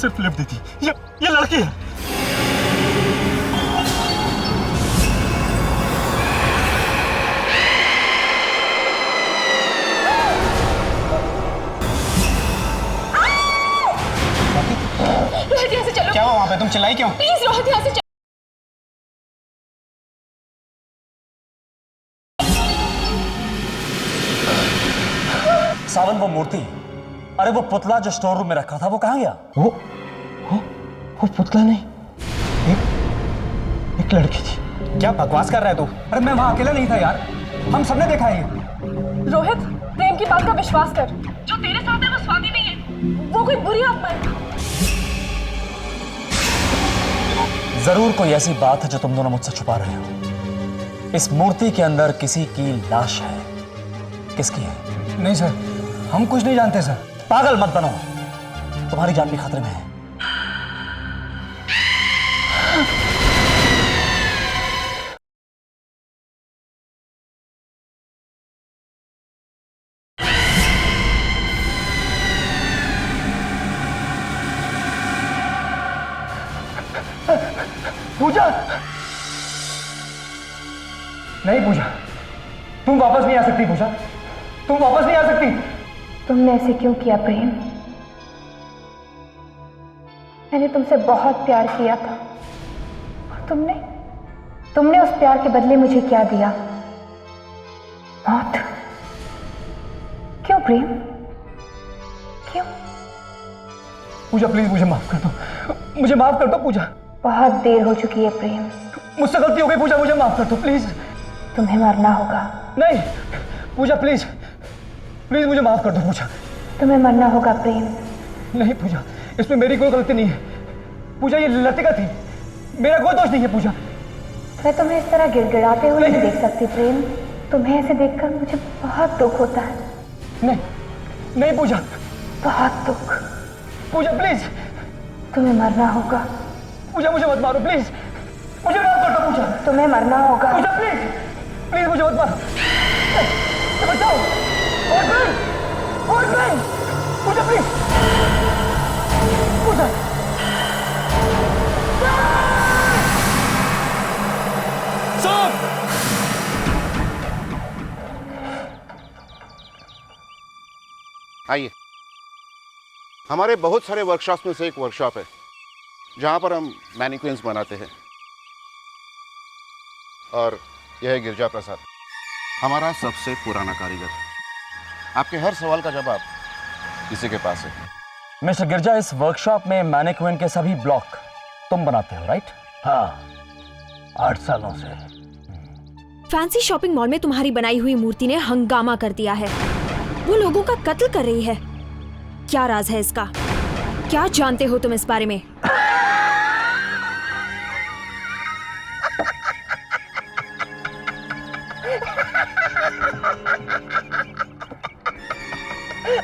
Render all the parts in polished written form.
सिर्फ लिफ्ट देती। ये लड़की है। रोहित यहाँ से चलो। क्या हुआ वहां पे? तुम चिल्लाई क्यों? प्लीज रोहित यहाँ से चलो। सावन, वो मूर्ति, अरे वो पुतला जो स्टोर रूम में रखा था, वो कहाँ गया? वो पुतला नहीं, एक लड़की थी। क्या बकवास कर रहा है तू? अरे मैं वहां अकेला नहीं था यार, हम सबने देखा है ये। रोहित, प्रेम की बात का विश्वास कर। जो तेरे साथ है वो स्वाति नहीं है, वो कोई बुरी आत्मा है। जरूर कोई ऐसी बात है जो तुम दोनों मुझसे छुपा रहे हो। इस मूर्ति के अंदर किसी की लाश है। किसकी है? नहीं सर, हम कुछ नहीं जानते सर। पागल मत बनो, तुम्हारी जान भी खतरे में है। पूजा, नहीं पूजा, तुम वापस नहीं आ सकती। पूजा, तुम वापस नहीं आ सकती। तुमने ऐसे क्यों किया प्रेम? मैंने तुमसे बहुत प्यार किया था और तुमने उस प्यार के बदले मुझे क्या दिया? मौत। क्यों प्रेम, क्यों? पूजा प्लीज मुझे माफ कर दो, मुझे माफ कर दो पूजा। बहुत देर हो चुकी है प्रेम। मुझसे गलती हो गई पूजा, मुझे माफ कर दो प्लीज। तुम्हें मरना होगा। नहीं पूजा, प्लीज प्लीज मुझे माफ कर दो पूजा। तुम्हें मरना होगा प्रेम। नहीं पूजा, इसमें मेरी कोई गलती नहीं है। पूजा ये लतिका थी, मेरा कोई दोष नहीं है पूजा। मैं तुम्हें इस तरह गिड़गिड़ाते हुए नहीं देख सकती प्रेम। तुम्हें ऐसे देखकर मुझे बहुत दुख होता है। नहीं नहीं पूजा, बहुत दुख। पूजा प्लीज। तुम्हें मरना होगा। पूजा मुझे मत मारो प्लीज, मुझे माफ कर दो पूजा। तुम्हें मरना होगा। पूजा प्लीज, प्लीज मुझे मत मारो, बचाओ। और मैं पूजा प्लीज, पूजा। आइए, हमारे बहुत सारे वर्कशॉप्स में से एक वर्कशॉप है जहां पर हम मैनिक्विन्स बनाते हैं। और यह है गिरजा प्रसाद, हमारा सबसे पुराना कारीगर। आपके हर सवाल का जवाब इसी के पास है। मिस्टर गिरजा, इस वर्कशॉप में मैनिक्विन के सभी ब्लॉक तुम बनाते हो, राइट? हाँ, 8 सालों से। फैंसी शॉपिंग मॉल में तुम्हारी बनाई हुई मूर्ति ने हंगामा कर दिया है। वो लोगों का कत्ल कर रही है। क्या राज है इसका? क्या जानते हो तुम इस बारे में?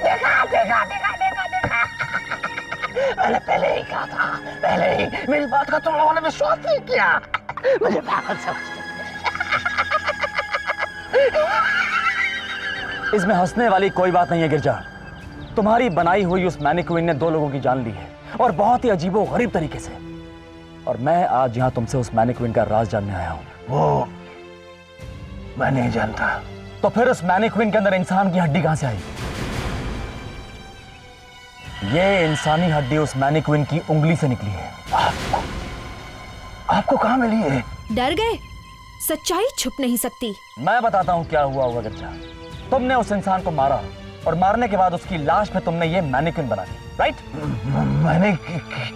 देखा। मैंने पहले ही कहा था, पहले ही। मेरी बात का तुम लोगों ने विश्वास नहीं किया, मुझे पागल समझते। इसमें हंसने वाली कोई बात नहीं है गिरजा। तुम्हारी बनाई हुई उस मैनिक्विन ने 2 लोगों की जान ली है, और बहुत ही अजीबोगरीब तरीके से। और मैं आज यहां तुमसे उस मैनिक्विन का राज जानने आया हूं। वो मैं नहीं जानता। तो फिर उस मैनिक्विन के अंदर इंसान की हड्डी कहां से आई? ये इंसानी हड्डी उस मैनिक्विन की उंगली से निकली है। आपको कहां मिली है? डर गए? सच्चाई छुप नहीं सकती। मैं बताता हूं क्या हुआ होगा गिरजा। तुमने उस इंसान को मारा, और मारने के बाद उसकी लाश पे तुमने ये मैनिक्विन बना दी, राइट? मैंने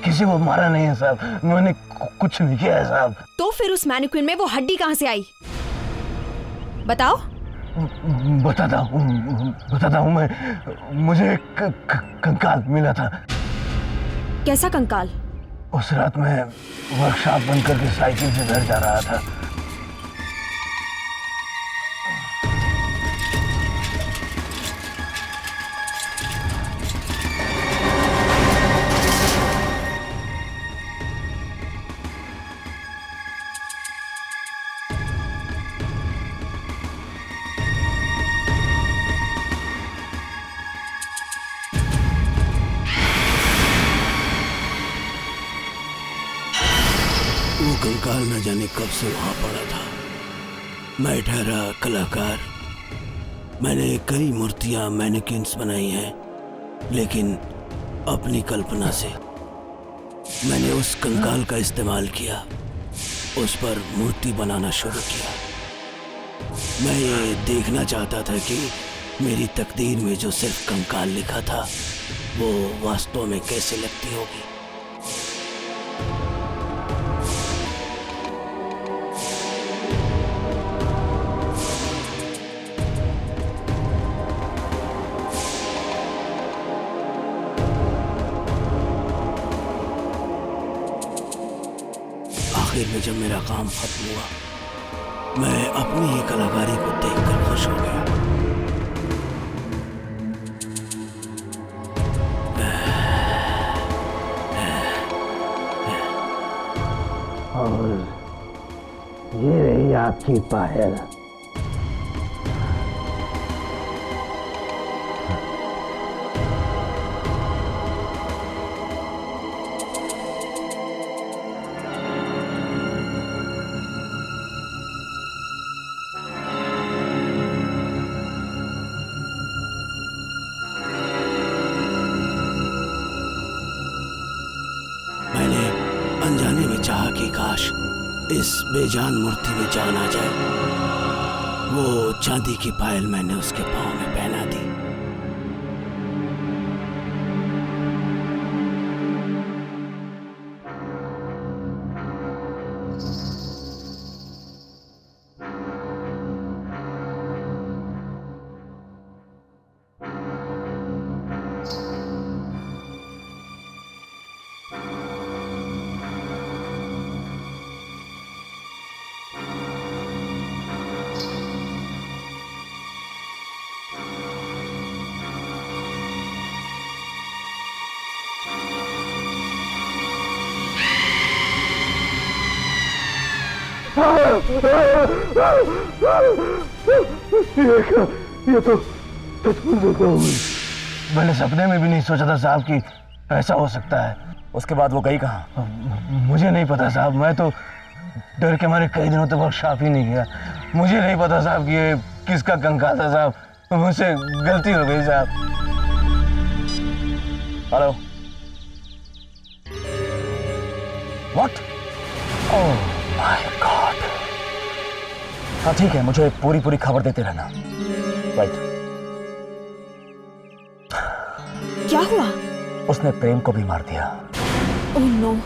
किसी को मारा नहीं है साहब, मैंने कुछ नहीं किया है साहब। तो फिर उस मैनिक्विन में वो हड्डी कहां से आई? बताओ। बताता हूँ मैं। मुझे कंकाल मिला था। कैसा कंकाल? उस रात मैं वर्कशॉप बंद करके साइकिल से घर जा रहा था। कंकाल न जाने कब से वहां पड़ा था। मैं ठहरा कलाकार। मैंने कई मूर्तियां मैनिक्विन्स बनाई हैं, लेकिन अपनी कल्पना से मैंने उस कंकाल का इस्तेमाल किया, उस पर मूर्ति बनाना शुरू किया। मैं ये देखना चाहता था कि मेरी तकदीर में जो सिर्फ कंकाल लिखा था वो वास्तव में कैसे लगती होगी। आखिर में जब मेरा काम खत्म हुआ, मैं अपनी ही कलाकारी को देखकर खुश हो गया। और ये रही आपकी पायल। मैंने अनजाने में चाहा कि काश इस बेजान मूर्ति में जान आ जाए। वो चांदी की पायल मैंने उसके पांव में पहना दी। ये तो सचमुच धोखा हुई। मैंने सपने में भी नहीं सोचा था साहब कि ऐसा हो सकता है। उसके बाद वो गई कहाँ? मुझे नहीं पता साहब, मैं तो डर के मारे कई दिनों तक वर्कशॉप ही नहीं गया। मुझे नहीं पता साहब कि ये किसका कंकाल था साहब, मुझसे गलती हो गई साहब। Hello, what? Oh my God. हाँ ठीक है, मुझे पूरी खबर देते रहना। राइट। क्या हुआ? उसने प्रेम को भी मार दिया। Oh no.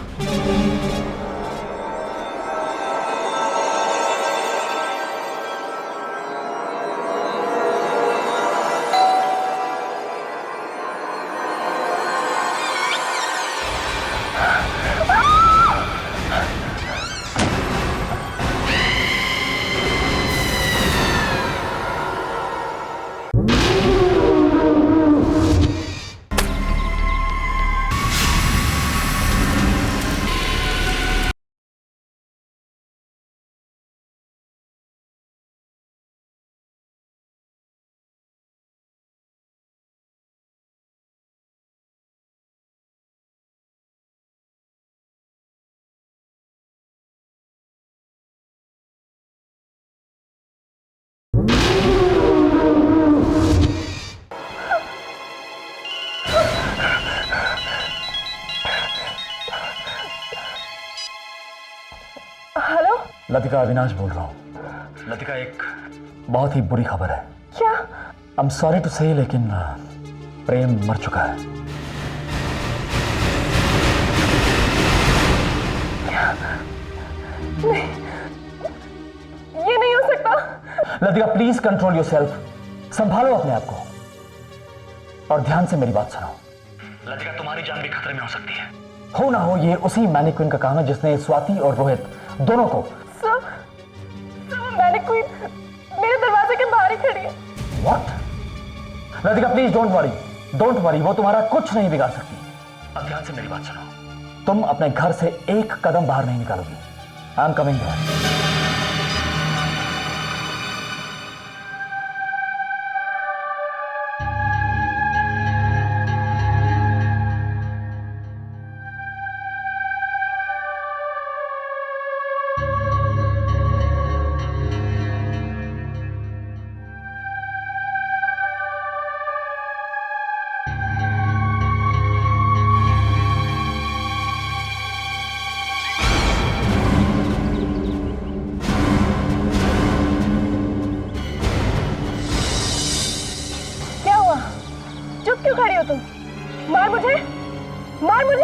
Hello. Latika, Avinash बोल रहा हूँ। लतिका, एक बहुत ही बुरी खबर है। क्या? आई एम सॉरी टू से, लेकिन प्रेम मर चुका है। नहीं, ये नहीं हो सकता। Latika, please control yourself. संभालो अपने आप को और ध्यान से मेरी बात सुनो। लतिका, तुम्हारी जान भी खतरे में हो सकती है। हो ना हो, ये उसी मैनिक्विन का काम है जिसने स्वाति और रोहित दोनों को। सर, मैनिक्विन मेरे दरवाजे के बाहर ही खड़ी है। What? Latika, please don't worry, वो तुम्हारा कुछ नहीं बिगाड़ सकती। अब ध्यान से मेरी बात सुनो। तुम अपने घर से एक कदम बाहर नहीं निकालोगी। I am coming there.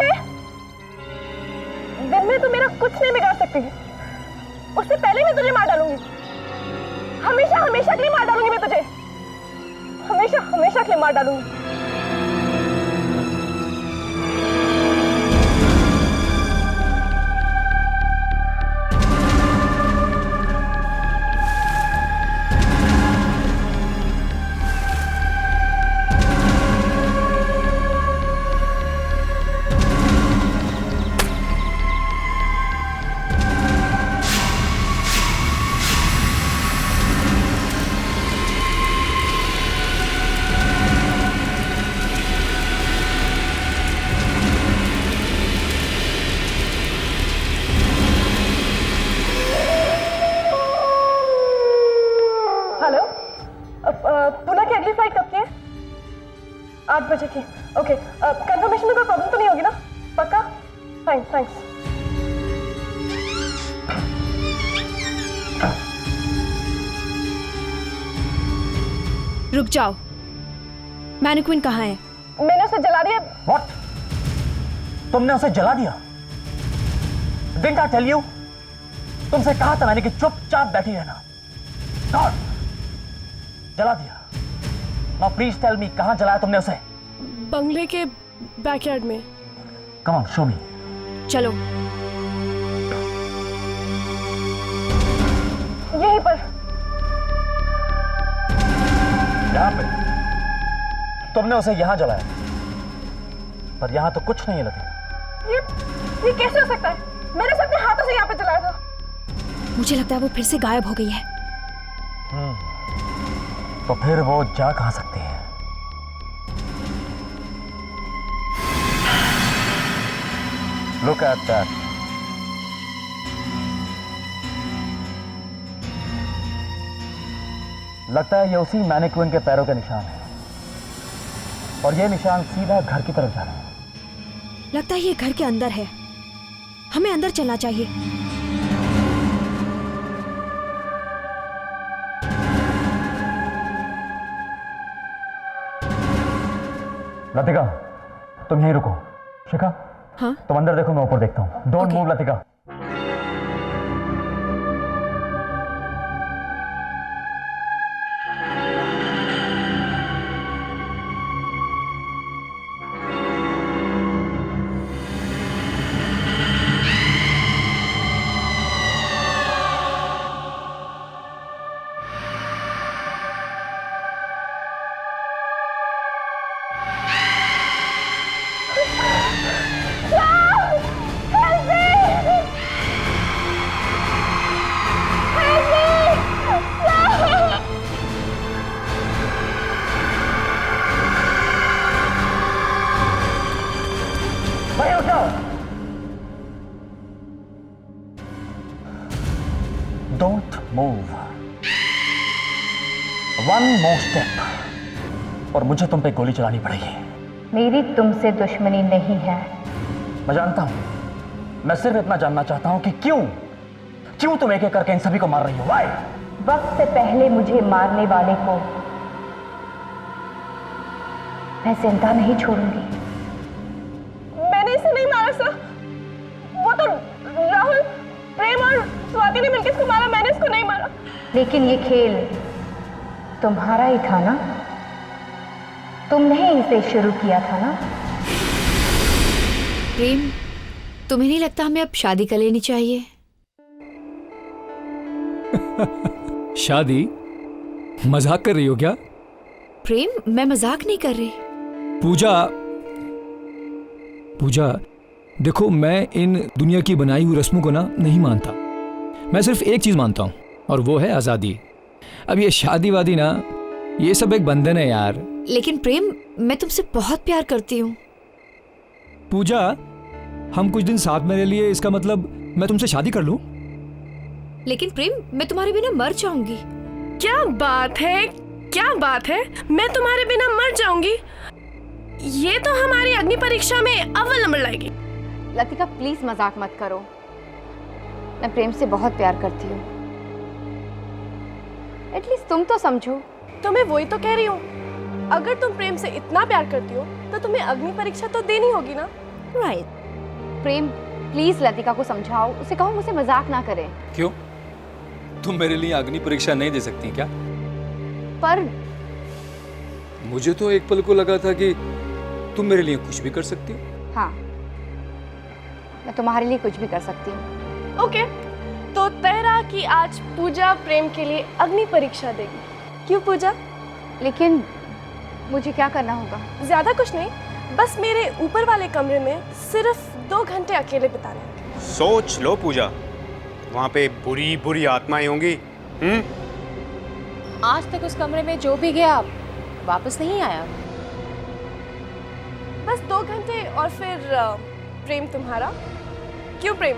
तुझे दिन में तो मेरा कुछ नहीं बिगाड़ सकती, उससे पहले मैं तुझे मार डालूंगी। हमेशा हमेशा के लिए मार डालूंगी मैं तुझे, हमेशा हमेशा के लिए मार डालूंगी। पुणे की अगली फ्लाइट कब की है? 8 बजे की। ओके, कंफर्मेशन में कोई प्रॉब्लम तो नहीं होगी ना? पक्का? थैंक्स। रुक जाओ, मैनिक्विन कहाँ है? मैंने उसे जला दिया। What? तुमने उसे जला दिया? Didn't I tell you? तुमसे कहा था मैंने कि चुपचाप बैठी रहना। God! जला दिया। Now please tell me कहाँ जलाया तुमने उसे? बंगले के बैकयार्ड में। Come on, show me. चलो। यहीं पर। यहाँ पे? तुमने उसे यहाँ जलाया, पर यहाँ तो कुछ नहीं है लतिका। ये कैसे हो सकता है? मैंने उसे अपने हाथों से यहाँ पे जलाया था। मुझे लगता है वो फिर से गायब हो गई है। तो फिर वो जा कहाँ सकती है? Look at that. लगता है ये उसी मैनिक्विन के पैरों के निशान है, और ये निशान सीधा घर की तरफ जा रहा है। लगता है ये घर के अंदर है, हमें अंदर चलना चाहिए। लतिका, तुम यहीं रुको। शिखा, हाँ? तुम अंदर देखो, मैं ऊपर देखता हूँ। Don't move Latika. Don't move. One more step और मुझे तुम पे गोली चलानी पड़ेगी। मेरी तुमसे दुश्मनी नहीं है। मैं जानता हूं, मैं सिर्फ इतना जानना चाहता हूं कि क्यों तुम एक एक करके इन सभी को मार रही हो? Why? वक्त से पहले मुझे मारने वाले को मैं जिंदा नहीं छोड़ूंगी। मैंने इसे नहीं मारा सर, वो तो राहुल, प्रेम और स्वाति ने मिलकर इसको मारा, मैंने इसको नहीं मारा। लेकिन ये खेल तुम्हारा ही था ना? तुमने ही इसे शुरू किया था ना? प्रेम, तुम्हें नहीं लगता हमें अब शादी कर लेनी चाहिए? शादी? मजाक कर रही हो क्या? प्रेम, मैं मजाक नहीं कर रही। पूजा, देखो, मैं इन दुनिया की बनाई हुई रस्मों को ना नहीं मानता। मैं सिर्फ एक चीज मानता हूं, और वो है आजादी। अब ये शादी वादी ना, ये सब एक बंधन है यार। लेकिन प्रेम, मैं तुमसे बहुत प्यार करती हूँ। पूजा, हम कुछ दिन साथ में रह लिए, इसका मतलब मैं तुमसे शादी कर लूं? लेकिन प्रेम, मैं तुम्हारे बिना मर जाऊंगी। क्या बात है, मैं तुम्हारे बिना मर जाऊंगी? ये तो हमारी अग्नि परीक्षा में अव्वल नंबर लाएगी। लतिका, प्लीज मजाक मत करो। मैं प्रेम से बहुत प्यार करती हूँ, एटलीस्ट तुम तो समझो। तो मैं वही तो कह रही हूँ, अगर तुम प्रेम से इतना प्यार करती हो तो तुम्हें अग्नि परीक्षा तो देनी होगी ना। राइट। प्रेम प्लीज लतिका को समझाओ, उसे कहो मुझसे मजाक ना करे। क्यों? तुम मेरे लिए अग्नि परीक्षा नहीं दे सकती क्या? पर मुझे तो एक पल को लगा था कि तुम मेरे लिए कुछ भी कर सकती हो। हाँ, मैं तुम्हारे लिए कुछ भी कर सकती हूँ। ओके, तो तय रहा कि आज पूजा प्रेम के लिए अग्नि परीक्षा देगी। क्यों पूजा? लेकिन मुझे क्या करना होगा? ज्यादा कुछ नहीं, बस मेरे ऊपर वाले कमरे में सिर्फ 2 घंटे अकेले बिताने हैं। सोच लो पूजा, वहाँ पे बुरी बुरी आत्माएं होंगी। आज तक उस कमरे में जो भी गया वापस नहीं आया। बस 2 घंटे और फिर प्रेम तुम्हारा। क्यों प्रेम?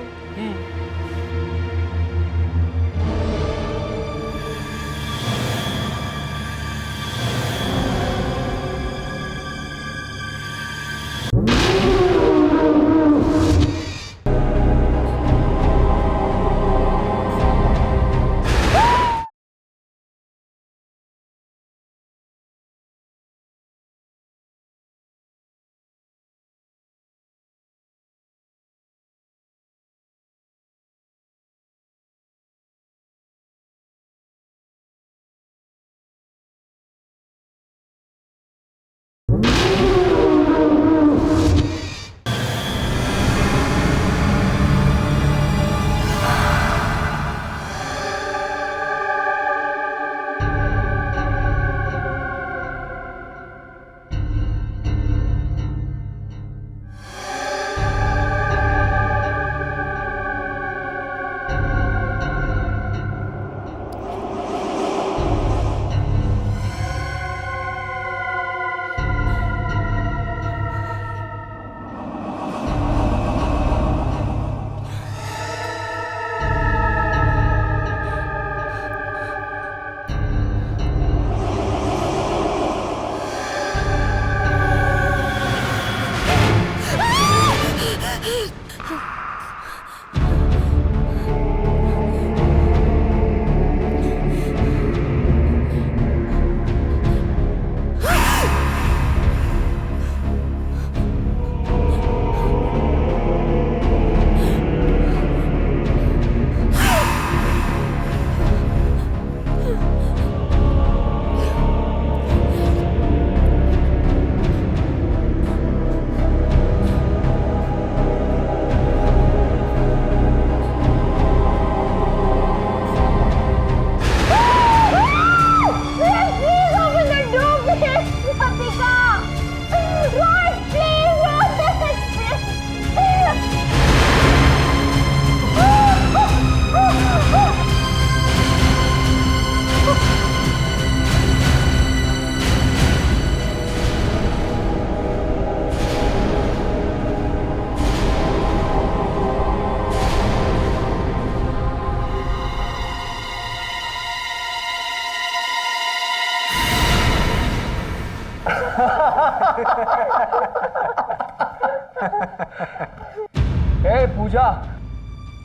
ए पूजा,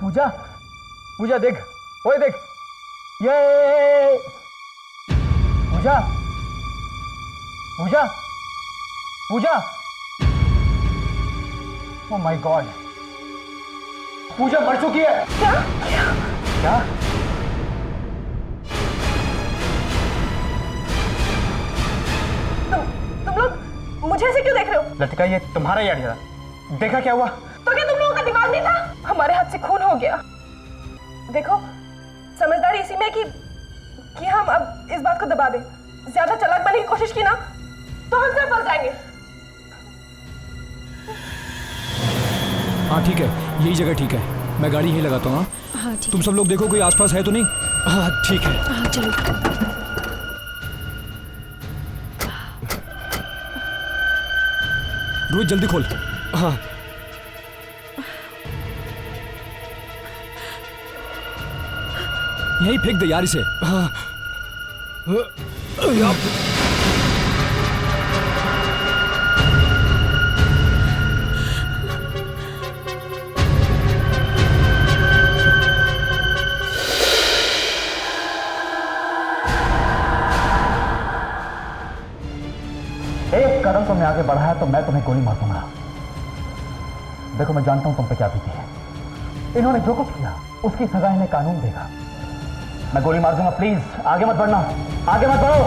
पूजा, पूजा देख, ओए देख, ये पूजा, पूजा, पूजा, ओह माय गॉड, पूजा मर चुकी है। क्या? क्या? तुम लोग मुझे ऐसे क्यों देख रहे हो? लतिका, ये तुम्हारा ही आइडिया, देखा क्या हुआ? तो क्या तुम लोगों का दिमाग नहीं था? हमारे हाथ से खून हो गया। देखो, समझदारी इसी में कि हम अब इस बात को दबा दें। ज्यादा चालाक बनने की कोशिश की ना तो हम सब फंस जाएंगे। हाँ ठीक है, यही जगह ठीक है, मैं गाड़ी यहीं लगाता हूँ। हाँ ठीक। तुम सब लोग देखो कोई आसपास है तो नहीं। हाँ ठीक है। हाँ चलो। रोहित जल्दी खोल। हाँ यहीं फेंक दे यार इसे। हाँ एक कदम तुमने आगे बढ़ाया तो मैं तुम्हें गोली मार दूंगा। देखो मैं जानता हूं तुम पे क्या बीती है। इन्होंने जो कुछ किया उसकी सजा इन्हें कानून देगा। मैं गोली मार दूंगा, प्लीज आगे मत बढ़ना, आगे मत बढ़ो।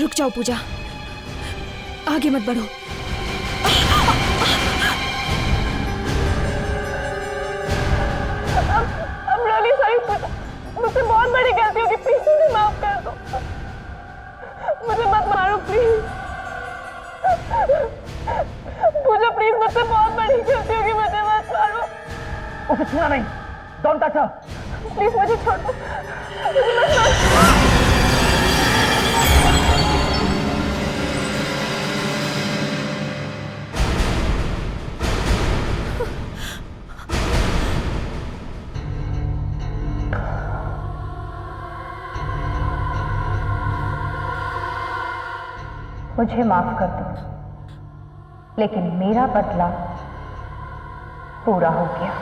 रुक जाओ पूजा, आगे मत बढ़ो। I'm really sorry पूजा, मुझसे बहुत बड़ी गलती होगी, प्लीज मुझे माफ कर दो, मुझे मत मारो प्लीज। पूजा प्लीज, मुझसे बहुत बड़ी गलती होगी, मुझे मत मारो। उसे छूना नहीं, डोंट टच हर। प्लीज मुझे छोड़ दो, मुझे मत मारो। मुझे माफ कर दो, लेकिन मेरा बदला पूरा हो गया।